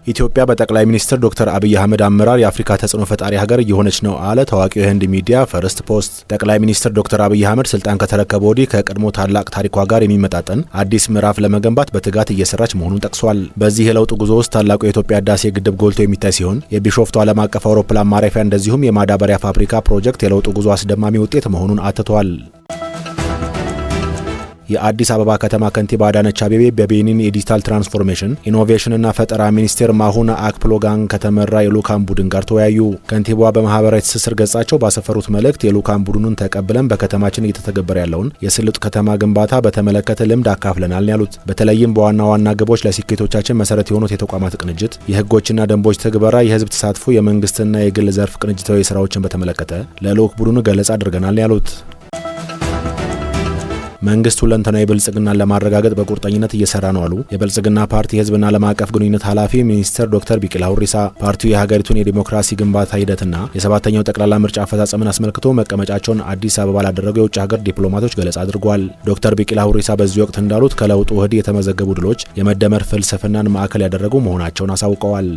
ኢትዮጵያ በጠቅላይ ሚኒስትር ዶክተር አብይ አህመድ አመራር የአፍሪካ ተጽዕኖ ፈጣሪ ሀገር እየሆነች ነው አለ ታዋቂው የህንድ ሚዲያ ፈርስት ፖስት። ጠቅላይ ሚኒስትር ዶክተር አብይ አህመድ ስልጣን ከተረከቡ ወዲህ ከቀድሞ ታላቅ ታሪኳ ጋር የሚመጣጠን አዲስ ምዕራፍ ለመገንባት በትጋት እየሰራች መሆኑን ጠቅሷል። በዚህ የለውጥ ጉዞ ውስጥ ታላቁ የኢትዮጵያ ህዳሴ ግድብ ጎልቶ የሚታይ ሲሆን የቢሾፍቱ ዓለም አቀፍ አውሮፕላን ማረፊያ እንደዚሁም የማዳበሪያ ፋብሪካ ፕሮጀክት የለውጥ ጉዞ አስደማሚ ውጤት መሆኑን አትቷል። የአዲስ አበባ ከተማ ከንቲባ አዳነች አቤቤ በቤኒን የዲጂታል ትራንስፎርሜሽን ኢኖቬሽንና ፈጠራ ሚኒስቴር ማሁና አክፕሎጋን ከተመራ የልዑካን ቡድን ጋር ተወያዩ። ከንቲባዋ በማህበራዊ ትስስር ገጻቸው ባሰፈሩት መልእክት የልዑካን ቡድኑን ተቀብለን በከተማችን እየተተገበረ ያለውን የስሉጥ ከተማ ግንባታ በተመለከተ ልምድ አካፍለናል ያሉት በተለይም በዋና ዋና ግቦች ለስኬቶቻችን መሰረት የሆኑት የተቋማት ቅንጅት፣ የህጎችና ደንቦች ትግበራ፣ የህዝብ ተሳትፎ፣ የመንግስትና የግል ዘርፍ ቅንጅታዊ ስራዎችን በተመለከተ ለልዑክ ቡድኑ ገለጻ አድርገናል ያሉት መንግስት ሁለንተናዊ ብልጽግናን ለማረጋገጥ በቁርጠኝነት እየሰራ ነው አሉ የብልጽግና ፓርቲ ህዝብና ዓለም አቀፍ ግንኙነት ኃላፊ ሚኒስትር ዶክተር ቢቂላ ሁሪሳ። ፓርቲው የሀገሪቱን የዲሞክራሲ ግንባታ ሂደትና የሰባተኛው ጠቅላላ ምርጫ አፈጻጸምን አስመልክቶ መቀመጫቸውን አዲስ አበባ ላደረጉ የውጭ ሀገር ዲፕሎማቶች ገለጻ አድርጓል። ዶክተር ቢቂላ ሁሪሳ በዚህ ወቅት እንዳሉት ከለውጡ ወዲህ የተመዘገቡ ድሎች የመደመር ፍልስፍናን ማዕከል ያደረጉ መሆናቸውን አሳውቀዋል።